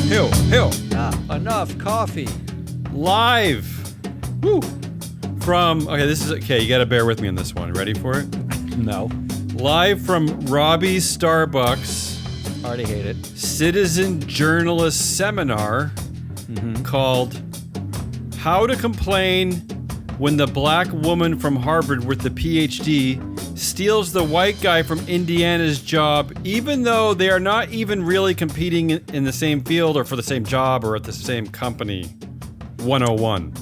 Hill. Enough coffee. Live. Woo. Okay, you got to bear with me on this one. Ready for it? No. Live from Robbie's Starbucks. Already hate it. Citizen Journalist Seminar called How to Complain When the Black Woman from Harvard with the PhD steals the white guy from Indiana's job, even though they are not even really competing in the same field or for the same job or at the same company. 101.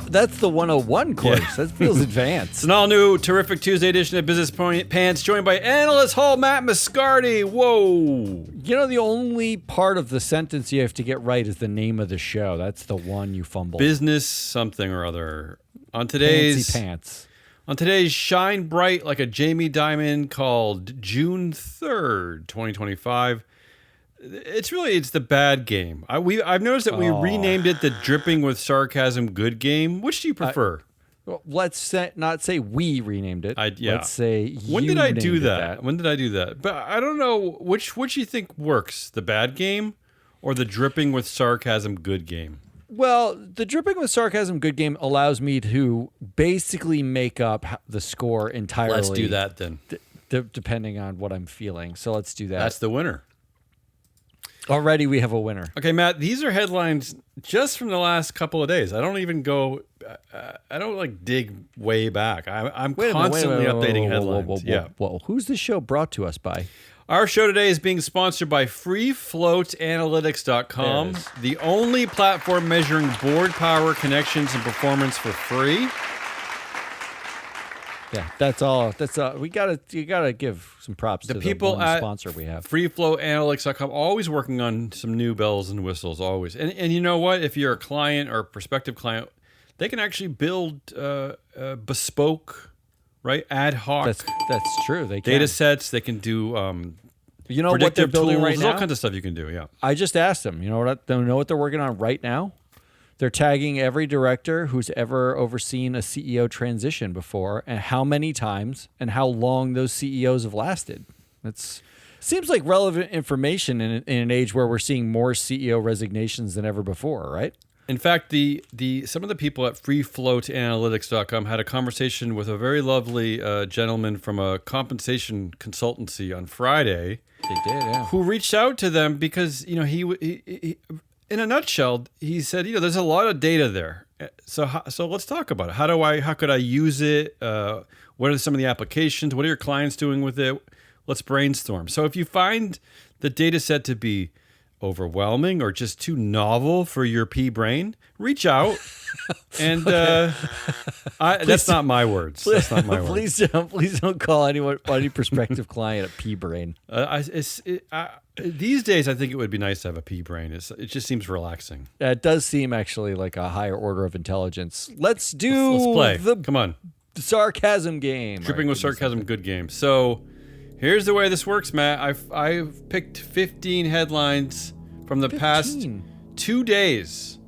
That's the 101 course. Yeah. That feels advanced. It's an all-new, terrific Tuesday edition of Business Pants, joined by Analyst Hall Matt Moscardi. Whoa. You know, the only part of the sentence you have to get right is the name of the show. That's the one you fumble. Business something or other. On today's Shine Bright Like a Jamie Dimon called June 3rd, 2025. It's the bad game. I've noticed that we renamed it the Dripping with Sarcasm Good Game. Which do you prefer? Let's not say we renamed it. Let's say when did I do that? When did I do that? But I don't know which you think works, the bad game or the Dripping with Sarcasm Good Game. Well, the Dripping with Sarcasm Good Game allows me to basically make up the score entirely. Let's do that then. Depending on what I'm feeling. So let's do that. That's the winner. Already we have a winner. Okay, Matt, these are headlines just from the last couple of days. I don't even go, I don't dig way back. I'm constantly updating headlines. Whoa. Who's this show brought to us by? Our show today is being sponsored by FreeFloatAnalytics.com, the only platform measuring board power, connections, and performance for free. Yeah, that's all. You gotta give some props to the people at sponsor we have. FreeFloatAnalytics.com, always working on some new bells and whistles, always. And you know what? If you're a client or a prospective client, they can actually build bespoke, right, ad hoc. That's true. They can. Data sets. They can do. You know what they're building right now? All kinds of stuff you can do. Yeah. I just asked them. You know what? They know what they're working on right now. They're tagging every director who's ever overseen a CEO transition before and how many times and how long those CEOs have lasted. It seems like relevant information in an age where we're seeing more CEO resignations than ever before, right? In fact, some of the people at FreeFloatAnalytics.com had a conversation with a very lovely gentleman from a compensation consultancy on Friday. They did, yeah. Who reached out to them because, he in a nutshell, he said, there's a lot of data there. So let's talk about it. How could I use it? What are some of the applications? What are your clients doing with it? Let's brainstorm. So if you find the data set to be overwhelming or just too novel for your pea brain, reach out. And that's not my words. That's not my words. Please don't call any prospective client a pea brain. These days, I think it would be nice to have a pea brain. It just seems relaxing. It does seem actually like a higher order of intelligence. Let's play. Come on. Sarcasm game. Dripping with Sarcasm Good Game. So here's the way this works, Matt. I've picked 15 headlines from the past 2 days,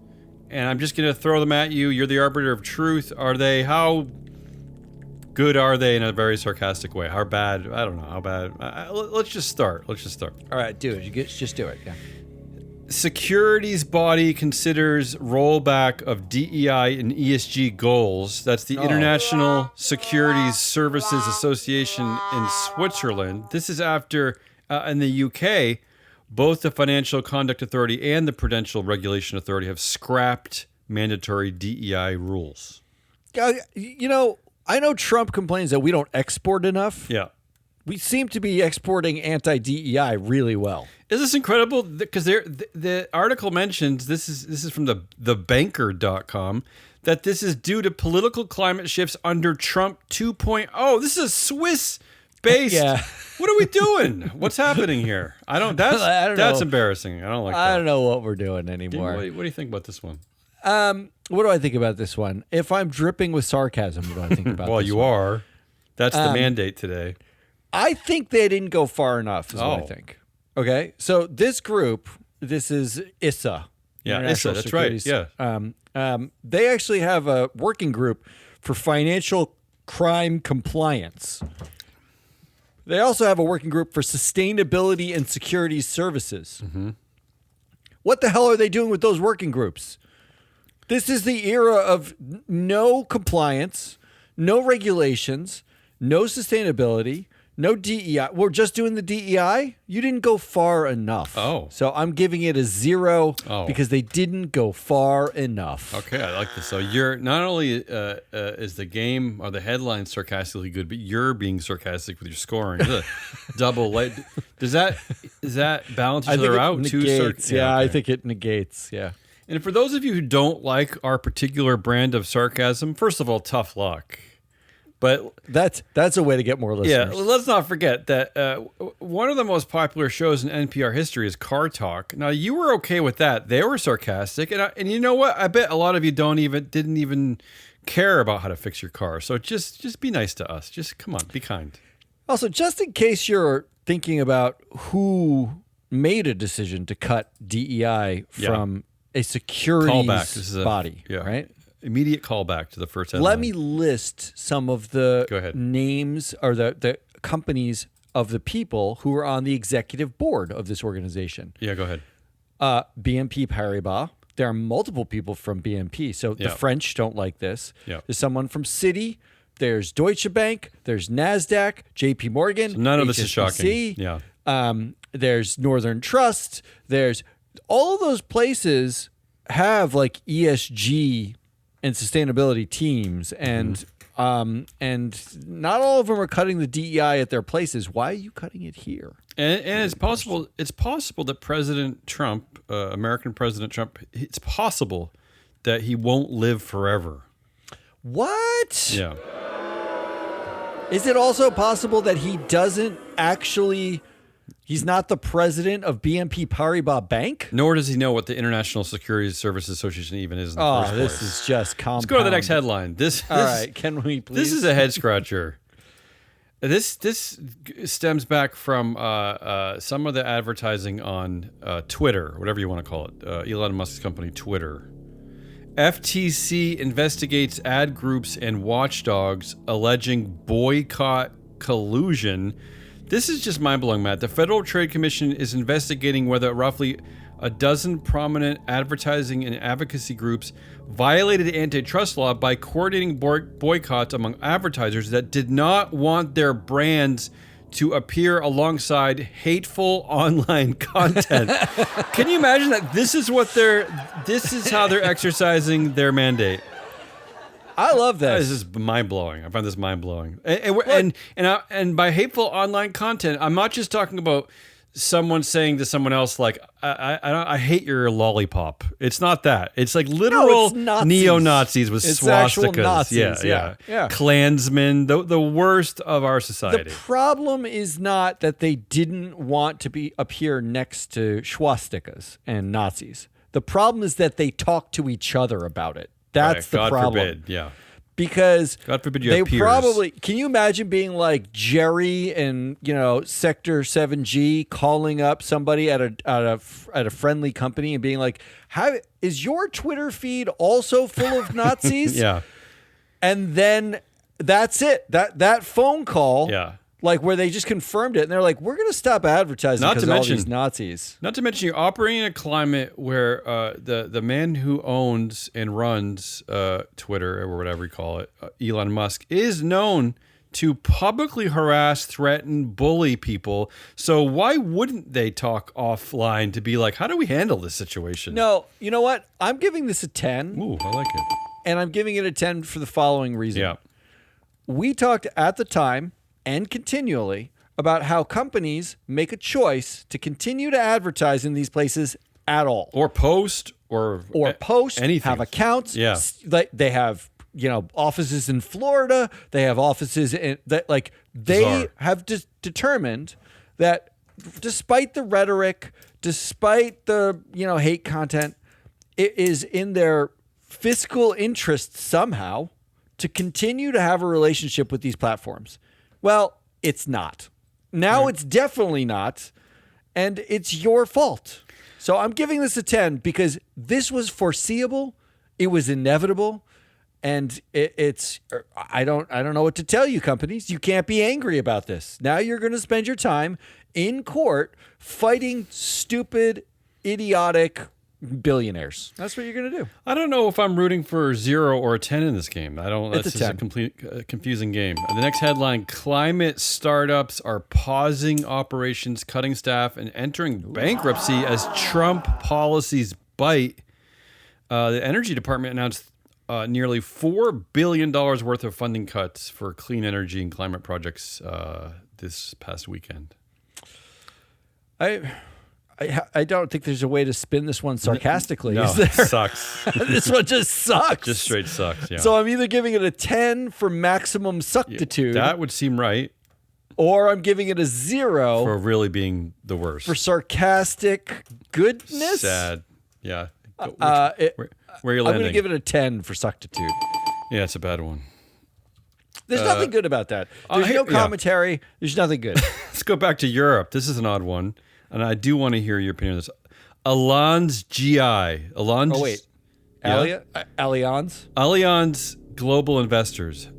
and I'm just going to throw them at you. You're the arbiter of truth. How good are they in a very sarcastic way? How bad? I don't know. How bad? Let's just start. All right, do it. Just do it. Yeah. Securities body considers rollback of DEI and ESG goals. That's the International Securities Services Association in Switzerland. This is after, in the UK, both the Financial Conduct Authority and the Prudential Regulation Authority have scrapped mandatory DEI rules. I know Trump complains that we don't export enough. Yeah. We seem to be exporting anti-DEI really well. Is this incredible? Because the article mentions, this is from thebanker.com, that this is due to political climate shifts under Trump 2.0. This is Swiss-based. Yeah. What are we doing? What's happening here? I don't know. That's embarrassing. I don't like that. I don't know what we're doing anymore. What do you think about this one? What do I think about this one? If I'm dripping with sarcasm, what do I think about this one? Well, you are. That's the mandate today. I think they didn't go far enough, is what I think. Okay? So this group, this is ISA. Yeah, ISA, that's right. Yeah. They actually have a working group for financial crime compliance. They also have a working group for sustainability and securities services. Mm-hmm. What the hell are they doing with those working groups? This is the era of no compliance, no regulations, no sustainability, no DEI. We're just doing the DEI. You didn't go far enough. Oh. So I'm giving it a 0 because they didn't go far enough. Okay, I like this. So you're not only is the game or the headline sarcastically good, but you're being sarcastic with your scoring. Double. Does that balance each other out? Negates. Yeah, okay. I think it negates. Yeah. And for those of you who don't like our particular brand of sarcasm, first of all, tough luck. But that's a way to get more listeners. Yeah, let's not forget that one of the most popular shows in NPR history is Car Talk. Now, you were okay with that. They were sarcastic. And you know what? I bet a lot of you didn't even care about how to fix your car. So just be nice to us. Just come on, be kind. Also, just in case you're thinking about who made a decision to cut DEI from a securities body, right? Immediate callback to the first headline. Let me list some of the names or the companies of the people who are on the executive board of this organization. Yeah, go ahead. BNP Paribas. There are multiple people from BNP. So the French don't like this. Yeah. There's someone from Citi. There's Deutsche Bank. There's NASDAQ, JP Morgan. So none of this is shocking. Yeah. There's Northern Trust. There's all of those places have like ESG and sustainability teams, and not all of them are cutting the DEI at their places. Why are you cutting it here? And it's possible. It's possible that President Trump, American President Trump, it's possible that he won't live forever. What? Yeah. Is it also possible that he doesn't actually? He's not the president of BNP Paribas Bank? Nor does he know what the International Securities Services Association even is in the first place. This is just compound. Let's go to the next headline. All right, can we please? This is a head scratcher. This stems back from some of the advertising on Twitter, whatever you want to call it, Elon Musk's company, Twitter. FTC investigates ad groups and watchdogs alleging boycott collusion. This is just mind-blowing, Matt. The Federal Trade Commission is investigating whether roughly a dozen prominent advertising and advocacy groups violated antitrust law by coordinating boycotts among advertisers that did not want their brands to appear alongside hateful online content. Can you imagine that this is how they're exercising their mandate? I love this. This is mind-blowing. I find this mind-blowing. And by hateful online content, I'm not just talking about someone saying to someone else, like, I hate your lollipop. It's not that. It's like literal neo-Nazis with it's swastikas. Nazis. Yeah. Klansmen, the worst of our society. The problem is not that they didn't want to appear next to swastikas and Nazis. The problem is that they talk to each other about it. That's the problem. God forbid, yeah. Because God forbid you have peers. Probably, can you imagine being like Jerry and Sector 7G calling up somebody at a friendly company and being like, is your Twitter feed also full of Nazis? Yeah. And then that's it. That phone call. Yeah. Like where they just confirmed it, and they're like, "We're going to stop advertising because of all these Nazis." Not to mention, you're operating in a climate where the man who owns and runs Twitter or whatever you call it, Elon Musk, is known to publicly harass, threaten, bully people. So why wouldn't they talk offline to be like, "How do we handle this situation?" No, you know what? I'm giving this a 10. Ooh, I like it. And I'm giving it a 10 for the following reason. Yeah. We talked at the time and continually about how companies make a choice to continue to advertise in these places at all. Or post anything. Have accounts. Yeah. They have, offices in Florida. They have offices they have determined that despite the rhetoric, despite the, hate content, it is in their fiscal interest somehow to continue to have a relationship with these platforms. Well, it's not. Now It's definitely not, and it's your fault. So I'm giving this a 10 because this was foreseeable, it was inevitable, and it's I don't know what to tell you, companies. You can't be angry about this. Now you're going to spend your time in court fighting stupid idiotic billionaires. That's what you're going to do. I don't know if I'm rooting for 0 or a 10 in this game. I don't. It's That's a just 10. a complete confusing game. The next headline: Climate startups are pausing operations, cutting staff, and entering bankruptcy as Trump policies bite. The Energy Department announced nearly $4 billion worth of funding cuts for clean energy and climate projects this past weekend. I don't think there's a way to spin this one sarcastically. No, Is there? it sucks. This one just sucks. Just straight sucks. Yeah. So I'm either giving it a 10 for maximum suctitude, that would seem right or I'm giving it a 0 for really being the worst. for sarcastic goodness. Sad. Yeah. Where are you I'm landing? going to give it a 10 for suctitude. Yeah, it's a bad one. There's nothing good about that. There's no yeah. commentary. There's nothing good. Let's go back to Europe. This is an odd one, and I do want to hear your opinion on this. Allianz GI. Allianz. Oh, wait. Yeah? Allianz? Allianz Global Investors.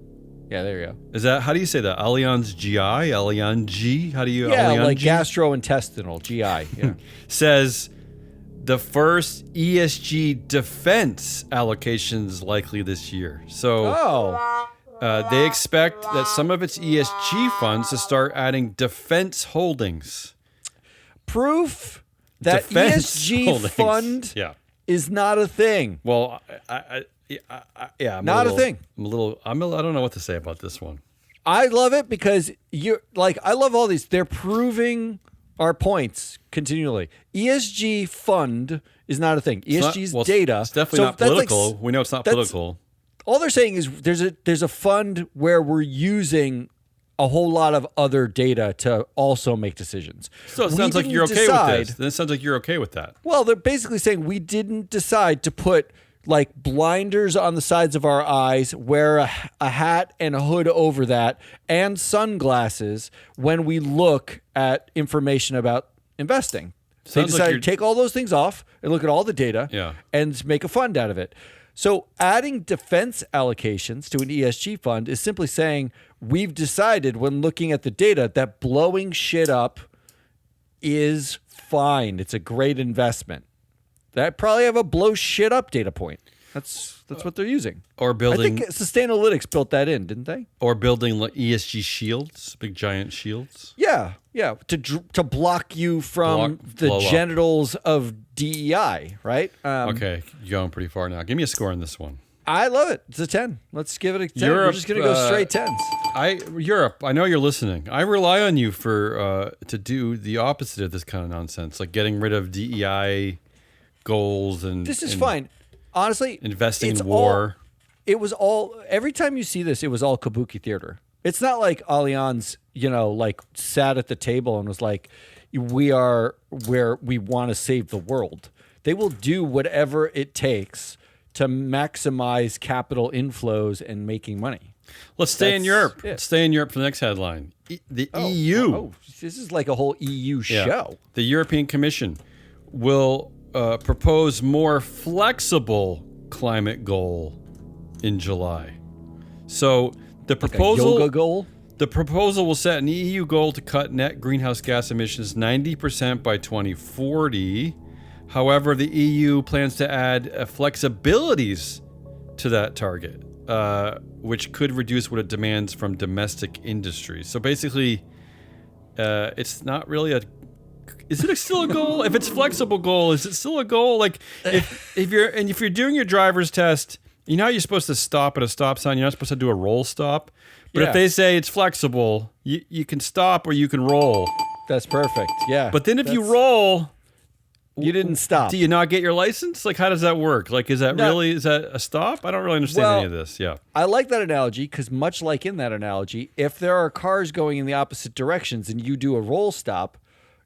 Yeah, there you go. Is that, how do you say that? Allianz GI? Allianz G? How do you? Yeah, Allianz like G? gastrointestinal, GI. Yeah. Says the first ESG defense allocations likely this year. So they expect that some of its ESG funds to start adding defense holdings. Proof that Defense ESG holdings. fund Yeah. is not a thing. Well, I'm Not a thing. I don't know what to say about this one. I love it because I love all these. They're proving our points continually. ESG fund is not a thing. ESG's data. It's definitely not that's political. We know it's not political. All they're saying is there's a fund where we're using a whole lot of other data to also make decisions. So it sounds like you're okay with this. Then it sounds like you're okay with that. Well, they're basically saying we didn't decide to put like blinders on the sides of our eyes, wear a hat and a hood over that, and sunglasses when we look at information about investing. They decided to take all those things off and look at all the data and make a fund out of it. So adding defense allocations to an ESG fund is simply saying we've decided when looking at the data that blowing shit up is fine. It's a great investment. That probably have a blow shit up data point. That's what they're using. Or building. I think Sustainalytics built that in, didn't they? Or building like ESG shields, big giant shields. Yeah. To block you from the genitals of DEI, right? Okay, you're going pretty far now. Give me a score on this one. I love it. It's a 10. Let's give it a 10. We're just going to go straight 10s. Europe, I know you're listening. I rely on you for to do the opposite of this kind of nonsense, like getting rid of DEI goals and this is fine. Honestly, investing in war. Every time you see this, it was all kabuki theater. It's not like Allianz, like sat at the table and was like, we are where we want to save the world. They will do whatever it takes to maximize capital inflows and making money. Let's stay in Europe. Let's stay in Europe for the next headline. The EU. Oh, this is like a whole EU show. The European Commission will propose more flexible climate goal in July. So the proposal, like a yoga goal? The proposal will set an EU goal to cut net greenhouse gas emissions 90% by 2040. However, the EU plans to add flexibilities to that target, which could reduce what it demands from domestic industries. So basically, it's not really a. Is it still a goal? If it's flexible goal, is it still a goal? Like if you're doing your driver's test, you know how you're supposed to stop at a stop sign. You're not supposed to do a roll stop. But if they say it's flexible, you can stop or you can roll. That's perfect. Yeah. But then if you roll, you didn't stop. Do you not get your license? Like, how does that work? Like, is that a stop? I don't really understand any of this. Yeah. I like that analogy because much like in that analogy, if there are cars going in the opposite directions and you do a roll stop,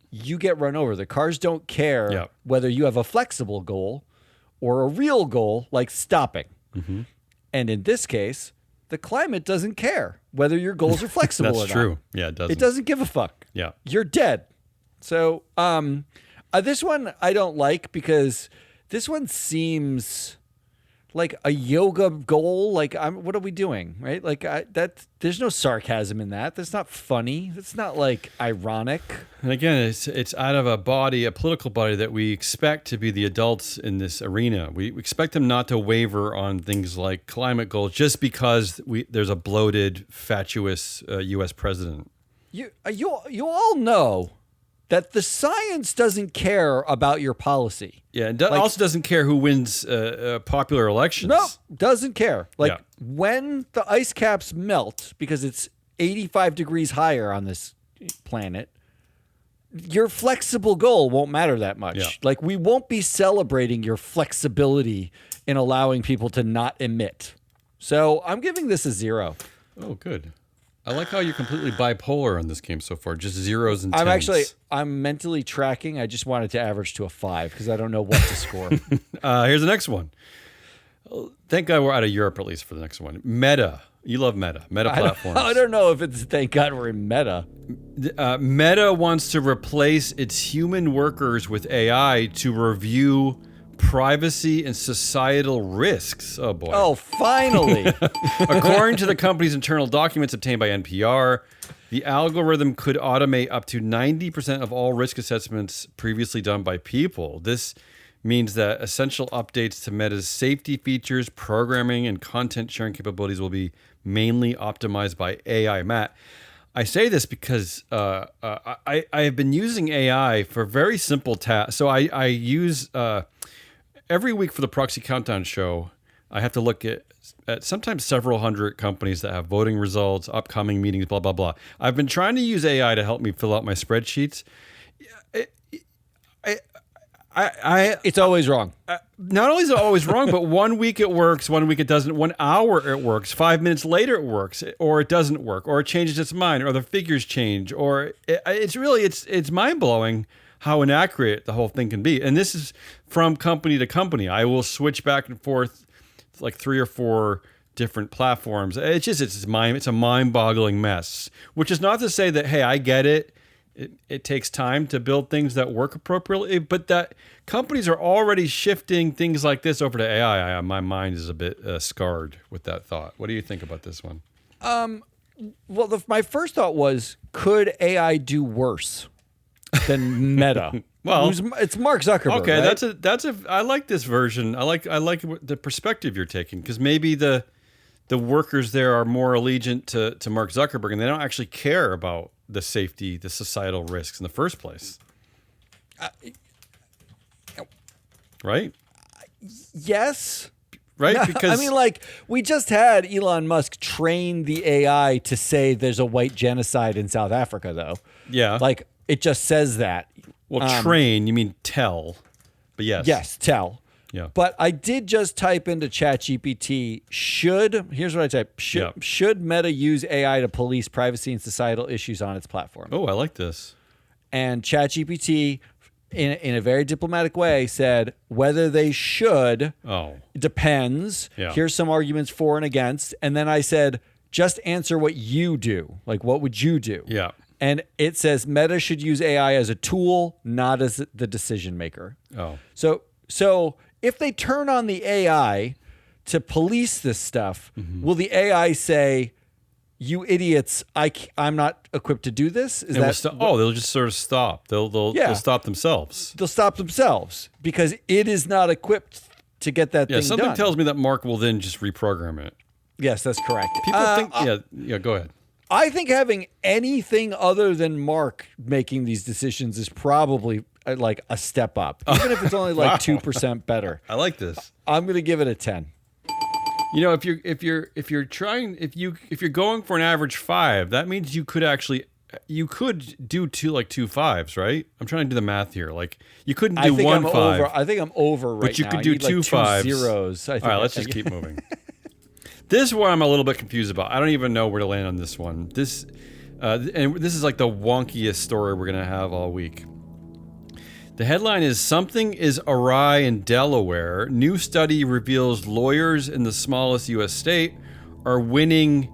you get run over. The cars don't care whether you have a flexible goal or a real goal like stopping. Mm-hmm. And in this case, the climate doesn't care whether your goals are flexible or not. That's true. Yeah, it doesn't. It doesn't give a fuck. Yeah. You're dead. So this one I don't like because this one seems like a yoga goal. Like, what are we doing, right? Like, there's no sarcasm in that. That's not funny. That's not like ironic. And again, it's out of a political body that we expect to be the adults in this arena. We expect them not to waver on things like climate goals just because there's a bloated, fatuous U.S. president. You all know that the science doesn't care about your policy. Yeah, and also doesn't care who wins popular elections. No, doesn't care. Like, when the ice caps melt, because it's 85 degrees higher on this planet, your flexible goal won't matter that much. Yeah. Like, we won't be celebrating your flexibility in allowing people to not emit. So I'm giving this a 0. Oh, good. I like how you're completely bipolar on this game so far, just zeros and tens. I'm mentally tracking. I just wanted to average to a 5 because I don't know what to score. Here's the next one. Thank God we're out of Europe, at least for the next one. Meta. You love Meta. Meta platforms. I don't know if it's thank God we're in Meta. Meta wants to replace its human workers with AI to review privacy and societal risks. Oh, boy. Oh, finally. According to the company's internal documents obtained by NPR, the algorithm could automate up to 90% of all risk assessments previously done by people. This means that essential updates to Meta's safety features, programming, and content sharing capabilities will be mainly optimized by AI. Matt, I say this because I have been using AI for very simple tasks. So I use... every week for the Proxy Countdown show, I have to look at sometimes several hundred companies that have voting results, upcoming meetings, blah, blah, blah. I've been trying to use AI to help me fill out my spreadsheets. It's always wrong. Not only is it always wrong, but 1 week it works, 1 week it doesn't. 1 hour it works, 5 minutes later it works, or it doesn't work, or it changes its mind, or the figures change, or it's mind blowing how inaccurate the whole thing can be. And this is from company to company. I will switch back and forth like 3 or 4 different platforms. It's a mind-boggling mess, which is not to say that, hey, I get it. It takes time to build things that work appropriately, but that companies are already shifting things like this over to AI. My mind is a bit scarred with that thought. What do you think about this one? Well, my first thought was, could AI do worse than Meta? Well, it's Mark Zuckerberg. Okay, right? I like this version. I like the perspective you're taking, because maybe the workers there are more allegiant to Mark Zuckerberg, and they don't actually care about the safety, the societal risks in the first place. Right? Yes. Right? No, because I mean, like, we just had Elon Musk train the AI to say there's a white genocide in South Africa, though. Yeah. Like, it just says that. Well, train, you mean tell. But yes. Yes, tell. Yeah. But I did just type into ChatGPT, here's what I typed, should Meta use AI to police privacy and societal issues on its platform? Oh, I like this. And ChatGPT, in a very diplomatic way, said whether they should depends. Yeah. Here's some arguments for and against. And then I said, just answer what you do. Like, what would you do? Yeah. And it says Meta should use AI as a tool, not as the decision maker. Oh. So if they turn on the AI to police this stuff, will the AI say, you idiots, I'm not equipped to do this? They'll just sort of stop. They'll stop themselves. They'll stop themselves because it is not equipped to get that thing done. Something tells me that Mark will then just reprogram it. Yes, that's correct. People think, go ahead. I think having anything other than Mark making these decisions is probably like a step up, even if it's only like 2% better. I like this. I'm going to give it a 10. You know, if you're going for an average 5, that means you could do two fives, right? I'm trying to do the math here. Like, you couldn't do 1 5. I think I'm over right now. But you could do two 5s. Zeros. All right, let's just keep moving. This one I'm a little bit confused about. I don't even know where to land on this one. This is like the wonkiest story we're gonna have all week. The headline is "Something is awry in Delaware. New study reveals lawyers in the smallest U.S. state are winning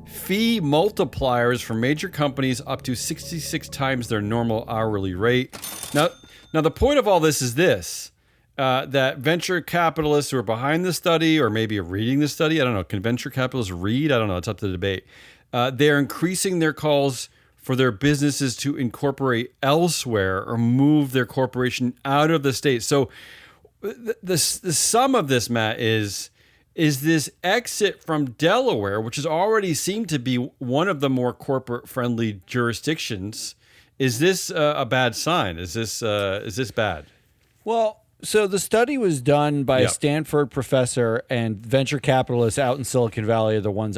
fee multipliers from major companies up to 66 times their normal hourly rate." Now the point of all this is this. that venture capitalists who are behind the study or maybe are reading the study, I don't know, can venture capitalists read? I don't know. It's up to the debate. They're increasing their calls for their businesses to incorporate elsewhere or move their corporation out of the state. So the sum of this, Matt, is this exit from Delaware, which has already seemed to be one of the more corporate-friendly jurisdictions. Is this a bad sign? Is this bad? Well, so the study was done by a Stanford professor, and venture capitalists out in Silicon Valley are the ones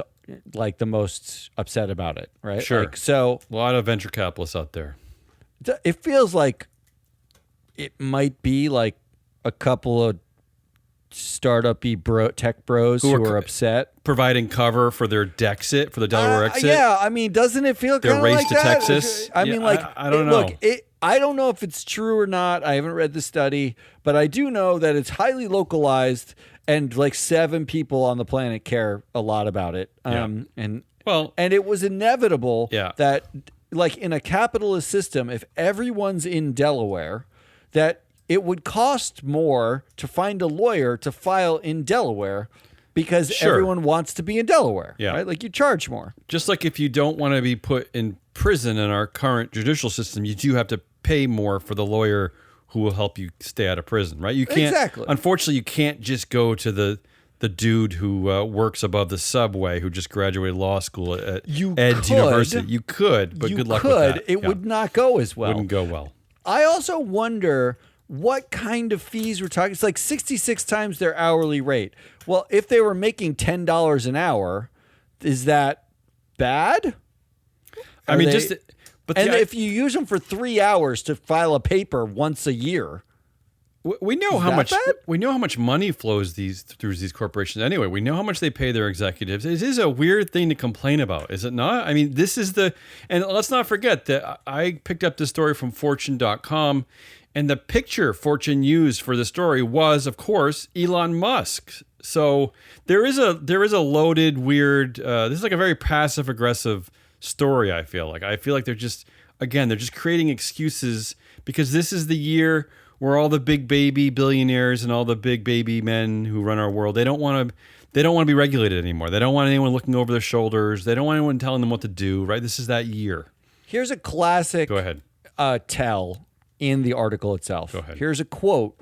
like the most upset about it, right? Sure. Like, so a lot of venture capitalists out there. It feels like it might be like a couple of startup-y tech bros who are upset, providing cover for their Dexit, for the Delaware exit. Yeah, I mean, doesn't it feel kind of like that? Their race to Texas. I mean, like, I don't know. Look, I don't know if it's true or not. I haven't read the study, but I do know that it's highly localized, and like 7 people on the planet care a lot about it. And it was inevitable that, like, in a capitalist system, if everyone's in Delaware, that it would cost more to find a lawyer to file in Delaware because everyone wants to be in Delaware, right? Like, you charge more. Just like if you don't want to be put in prison in our current judicial system, you do have to pay more for the lawyer who will help you stay out of prison, right? You can't. Exactly. Unfortunately, you can't just go to the dude who works above the subway who just graduated law school at Ed's University. You could, but good luck with that. It would not go as well. Wouldn't go well. I also wonder what kind of fees we're talking. It's like 66 times their hourly rate. Well, if they were making $10 an hour, is that bad? I mean, if you use them for 3 hours to file a paper once a year, we know how much money flows through these corporations. Anyway, we know how much they pay their executives. It is a weird thing to complain about, is it not? I mean, and let's not forget that I picked up this story from Fortune.com. And the picture Fortune used for the story was, of course, Elon Musk. So there is a loaded, weird. This is like a very passive aggressive story. I feel like they're just creating excuses because this is the year where all the big baby billionaires and all the big baby men who run our world, they don't want to be regulated anymore. They don't want anyone looking over their shoulders. They don't want anyone telling them what to do. Right? This is that year. Here's a classic. Go ahead. Tell. In the article itself. Go ahead. Here's a quote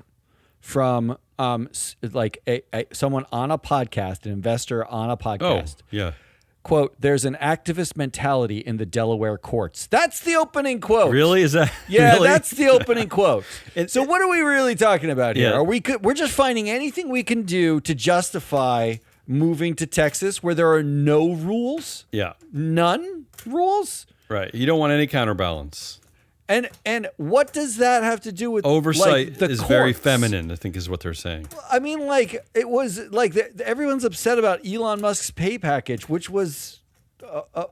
from someone on a podcast, an investor on a podcast. Oh, yeah. Quote, "There's an activist mentality in the Delaware courts." That's the opening quote. Really? Is that? Yeah, really? That's the opening quote. So what are we really talking about here? Yeah. We're just finding anything we can do to justify moving to Texas where there are no rules? Yeah. None rules? Right. You don't want any counterbalance. And what does that have to do with oversight? Like, the is courts? very feminine, I think, is what they're saying. I mean, like, it was like everyone's upset about Elon Musk's pay package, which was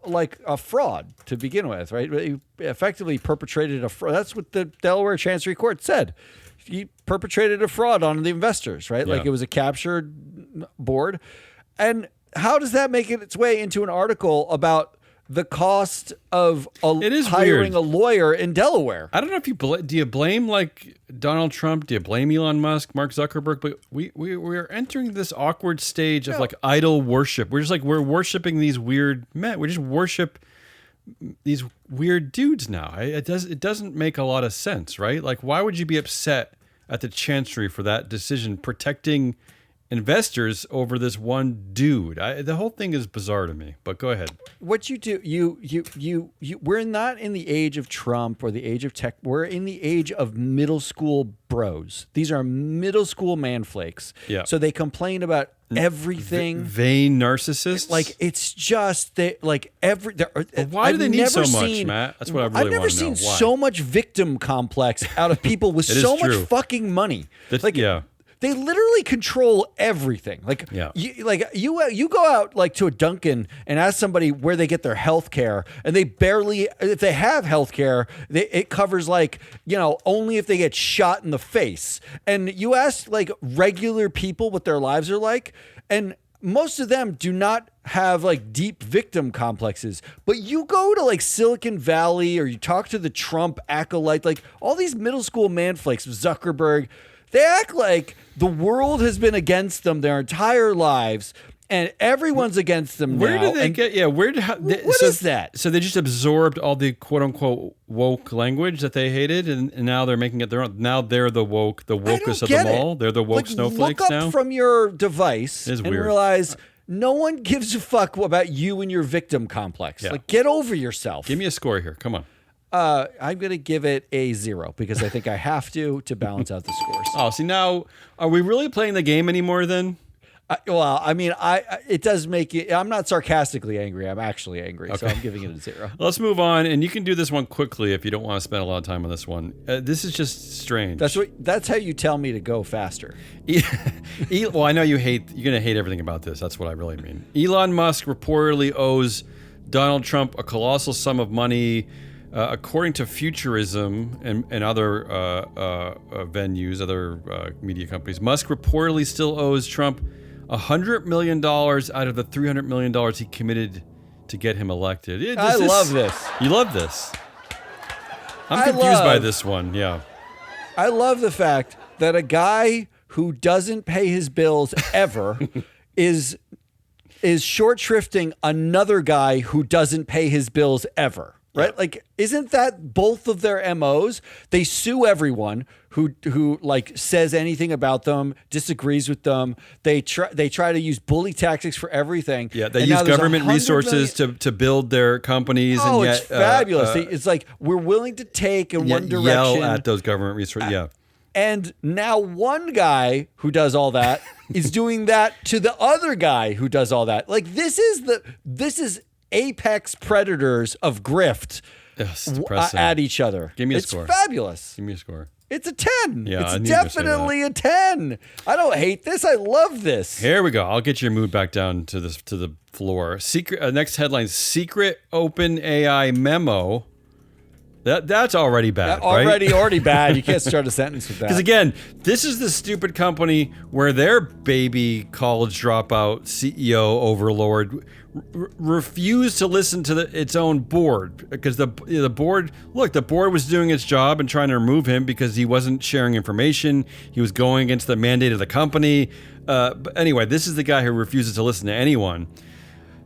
like a fraud to begin with, right? He effectively perpetrated a fraud. That's what the Delaware Chancery Court said. He perpetrated a fraud on the investors, right? Yeah. Like, it was a captured board. And how does that make its way into an article about the cost of hiring a lawyer in Delaware? I don't know if do you blame like Donald Trump? Do you blame Elon Musk, Mark Zuckerberg? But we're entering this awkward stage of like idol worship. We're worshiping these weird men. We just worship these weird dudes now. It doesn't make a lot of sense, right? Like, why would you be upset at the Chancery for that decision protecting investors over this one dude? The whole thing is bizarre to me, but go ahead. What you do, we're not in the age of Trump or the age of tech. We're in the age of middle school bros. These are middle school manflakes. Yeah. So they complain about everything. Vain narcissists. Like, it's just why do they need so much, Matt? That's what I really want to know. I've never seen so much victim complex out of people with so much fucking money. They literally control everything. Like, you go out like to a Dunkin' and ask somebody where they get their health care, and they barely, if they have health care, it covers like, only if they get shot in the face. And you ask like regular people what their lives are like, and most of them do not have like deep victim complexes. But you go to like Silicon Valley or you talk to the Trump acolyte, like all these middle school manflakes, Zuckerberg, They act like the world has been against them their entire lives, and everyone's against them Where now. did they get? Yeah, what is that? So they just absorbed all the quote unquote woke language that they hated, and now they're making it their own. Now they're the wokest of them all. They're the woke snowflakes look up now. from your device and weird. realize no one gives a fuck about you and your victim complex. Yeah. Like, get over yourself. Give me a score here. Come on. I'm going to give it a 0 because I think I have to balance out the scores. Oh, see, now, are we really playing the game anymore then? It does make it. I'm not sarcastically angry. I'm actually angry. Okay. So I'm giving it a 0. Let's move on. And you can do this one quickly if you don't want to spend a lot of time on this one. This is just strange. That's how you tell me to go faster. Well, I know you're going to hate everything about this. That's what I really mean. Elon Musk reportedly owes Donald Trump a colossal sum of money. According to Futurism and other venues, other media companies, Musk reportedly still owes Trump $100 million out of the $300 million he committed to get him elected. I love this. You love this. I'm confused by this one. Yeah. I love the fact that a guy who doesn't pay his bills ever is short shrifting another guy who doesn't pay his bills ever. Right? Yeah. Like, isn't that both of their MOs? They sue everyone who like says anything about them, disagrees with them. They try to use bully tactics for everything. Yeah, they use government resources to build their companies. Oh, and yet, it's fabulous. It's like, we're willing to take in one direction. Yell at those government resources. Yeah. And now one guy who does all that is doing that to the other guy who does all that. Like, this is apex predators of grift at each other. Give me a score. It's fabulous. Give me a score. It's a 10. Yeah, it's definitely a 10. I don't hate this. I love this. Here we go. I'll get your mood back down to the floor. Next headline: Secret Open AI memo. That's already bad. Already bad. You can't start a sentence with that. Because again, this is the stupid company where their baby college dropout CEO overlord refused to listen to its own board, because the board was doing its job and trying to remove him because he wasn't sharing information. He was going against the mandate of the company. But anyway, this is the guy who refuses to listen to anyone.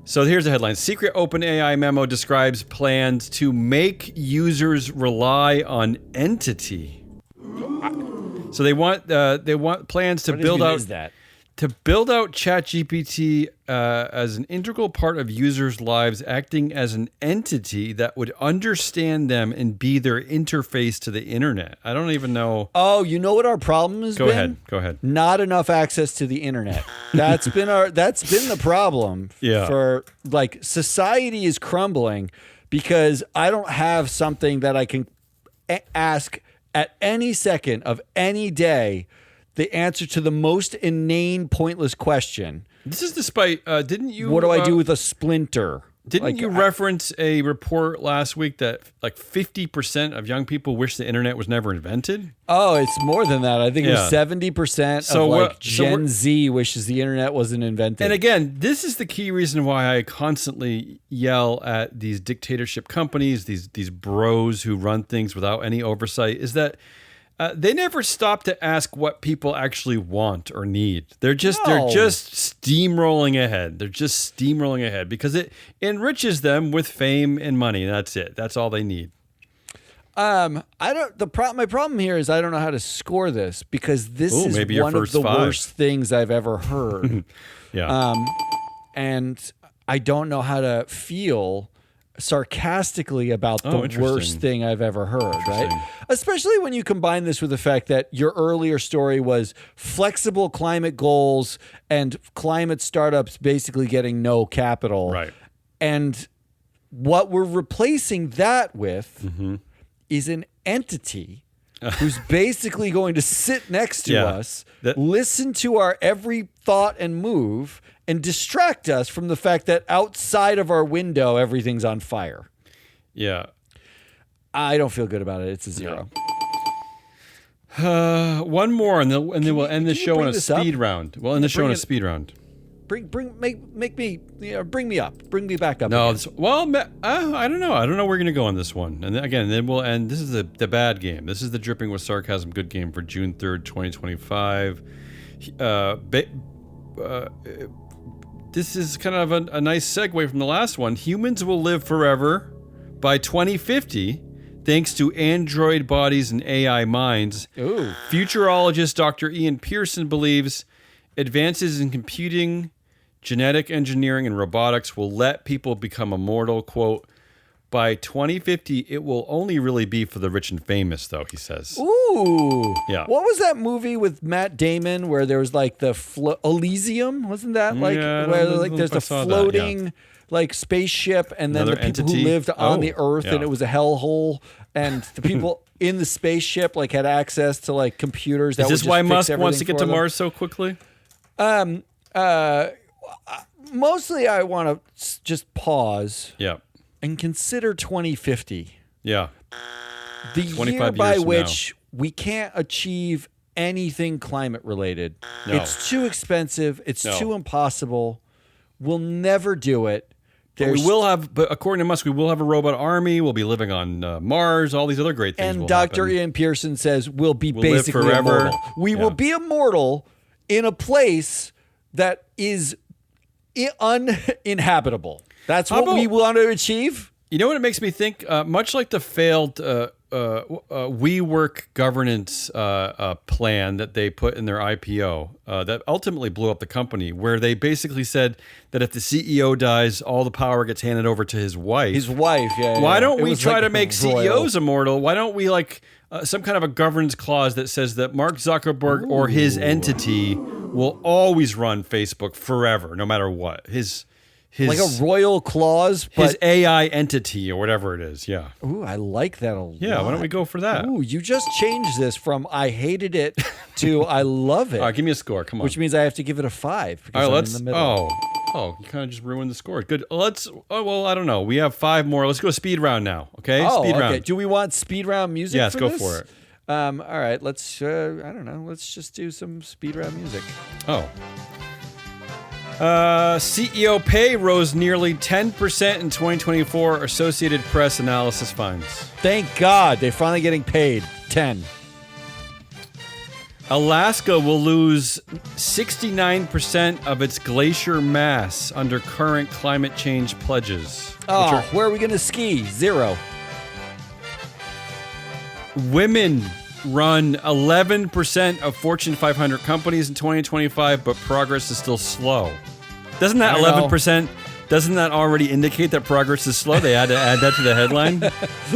So here's the headline. Secret OpenAI memo describes plans to make users rely on entity. So they want plans to build out ChatGPT as an integral part of users' lives, acting as an entity that would understand them and be their interface to the internet. I don't even know. Oh, you know what our problem has been? Go ahead. Not enough access to the internet. That's been the problem. Yeah. For, like, society is crumbling because I don't have something that I can ask at any second of any day the answer to the most inane, pointless question. This is despite, didn't you... What do I do with a splinter? Didn't you reference a report last week that like 50% of young people wish the internet was never invented? Oh, it's more than that. I think it was 70% of Gen Z wishes the internet wasn't invented. And again, this is the key reason why I constantly yell at these dictatorship companies, these bros who run things without any oversight, is that they never stop to ask what people actually want or need. They're just steamrolling ahead. They're just steamrolling ahead because it enriches them with fame and money. That's it. That's all they need. My problem here is I don't know how to score this because this is one of the worst things I've ever heard. Yeah. And I don't know how to feel sarcastically about the worst thing I've ever heard, right? Especially when you combine this with the fact that your earlier story was flexible climate goals and climate startups basically getting no capital. Right. And what we're replacing that with is an entity who's basically going to sit next to us, listen to our every thought and move, and distract us from the fact that outside of our window, everything's on fire. Yeah. I don't feel good about it. It's a 0. One more, and then we'll end the show in a speed round. We'll end the show in a speed round. Bring me up. Bring me back up. No, again. I don't know. I don't know where we're going to go on this one. And then we'll end. This is the bad game. This is the Dripping with Sarcasm good game for June 3rd, 2025. This is kind of a nice segue from the last one. Humans will live forever by 2050 thanks to android bodies and AI minds. Ooh. Futurologist Dr. Ian Pearson believes advances in computing, genetic engineering, and robotics will let people become immortal. Quote, by 2050, it will only really be for the rich and famous, though, he says. Ooh. Yeah. What was that movie with Matt Damon where there was like the Elysium? Wasn't that like where like there's a floating like spaceship and then Another the people entity? who lived on the Earth yeah. and it was a hellhole and the people in the spaceship like had access to like computers. Is this why Musk wants to get to Mars so quickly? Mostly I want to just pause. Yeah. And consider 2050. Yeah. The 25 year by years from which we can't achieve anything climate related. No. It's too expensive. It's No. too impossible. We'll never do it. But according to Musk, we will have a robot army. We'll be living on Mars. All these other great things. And Dr. Ian Pearson says we'll be basically live forever. immortal. We will be immortal in a place that is uninhabitable. That's what we want to achieve. You know what it makes me think? Much like the failed WeWork governance plan that they put in their IPO that ultimately blew up the company, where they basically said that if the CEO dies, all the power gets handed over to his wife. Why don't we try to make CEOs immortal? Why don't we some kind of a governance clause that says that Mark Zuckerberg or his entity will always run Facebook forever, no matter what? His like a royal clause, but his AI entity or whatever it is. Yeah. Ooh, I like that a lot. Yeah, why don't we go for that? Ooh, you just changed this from I hated it to I love it. All right, give me a score. Come on. Which means I have to give it a 5. All right, let's. In the middle. Oh, you kind of just ruined the score. Good. I don't know. We have 5 more. Let's go speed round now. Okay. Speed round. Do we want speed round music? Yes, go this? for it. All right. Let's. I don't know. Let's just do some speed round music. Oh. CEO pay rose nearly 10% in 2024. Associated Press analysis finds. Thank God they're finally getting paid. 10. Alaska will lose 69% of its glacier mass under current climate change pledges. Where are we going to ski? 0. Women run 11% of Fortune 500 companies in 2025, but progress is still slow. Doesn't that 11%, doesn't that already indicate that progress is slow? They had to add that to the headline?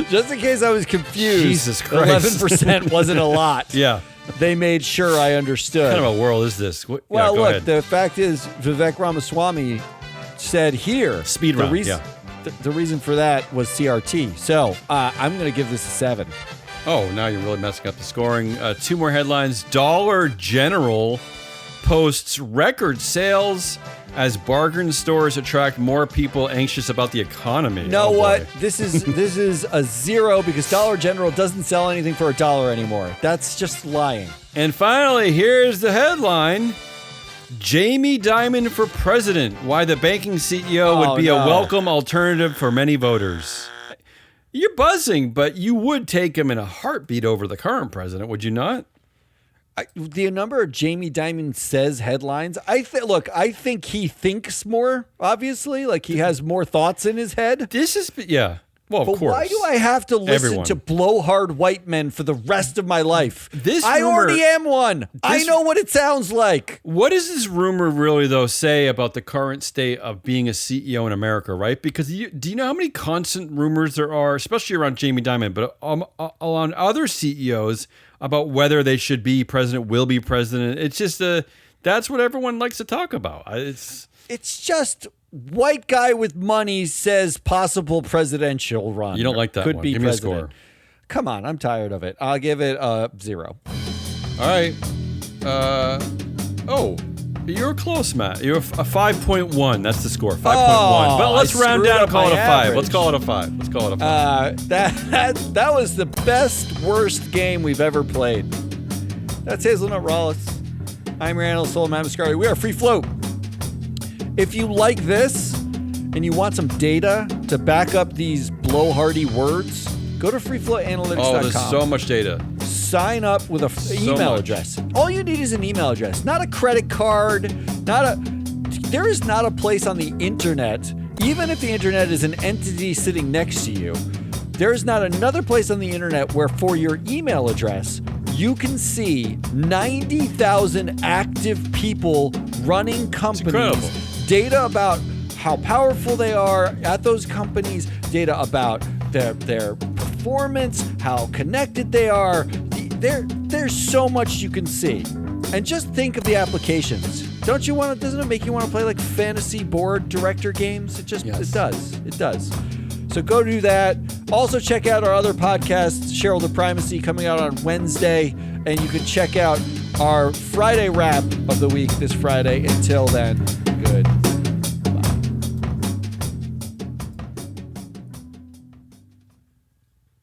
Just in case I was confused. Jesus Christ. 11% wasn't a lot. Yeah. They made sure I understood. What kind of a world is this? Well, go look, ahead. the fact is Vivek Ramaswamy said here. Speed round, the reason for that was CRT. So I'm going to give this a 7. Oh, now you're really messing up the scoring. 2 more headlines. Dollar General posts record sales as bargain stores attract more people anxious about the economy. You know what? This is a 0 because Dollar General doesn't sell anything for $1 anymore. That's just lying. And finally, here's the headline. Jamie Dimon for president. Why the banking CEO would be a welcome alternative for many voters. You're buzzing, but you would take him in a heartbeat over the current president, would you not? The number of Jamie Dimon says headlines, I think he thinks more, obviously. Like he has more thoughts in his head. Well, of course. Why do I have to listen to blowhard white men for the rest of my life? I already am one. I know what it sounds like. What does this rumor really, though, say about the current state of being a CEO in America, right? Because do you know how many constant rumors there are, especially around Jamie Dimon, but on other CEOs about whether they should be president, will be president? It's just that's what everyone likes to talk about. It's just... White guy with money says possible presidential run. You don't like that Could one. be Give president. me a score. Come on, I'm tired of it. I'll give it a 0. All right. You're close, Matt. You're a 5.1. That's the score. 5.1. But let's round down and call it a 5. Average. Let's call it a 5. Let's call it a 5. That was the worst game we've ever played. That's Hazelnut Rawlitz. I'm Randall Solomon Mascari. We are Free Float. If you like this and you want some data to back up these blowhardy words, go to freeflowanalytics.com. Oh, there's so much data. Sign up with an email address. All you need is an email address, not a credit card, there is not a place on the internet, even if the internet is an entity sitting next to you, there is not another place on the internet where for your email address, you can see 90,000 active people running companies, data about how powerful they are at those companies, data about their performance, how connected they are. There's so much you can see. And just think of the applications. Doesn't it make you want to play like fantasy board director games? It does. So go do that. Also check out our other podcasts, Shareholder Primacy, coming out on Wednesday. And you can check out our Friday wrap of the week this Friday. Until then,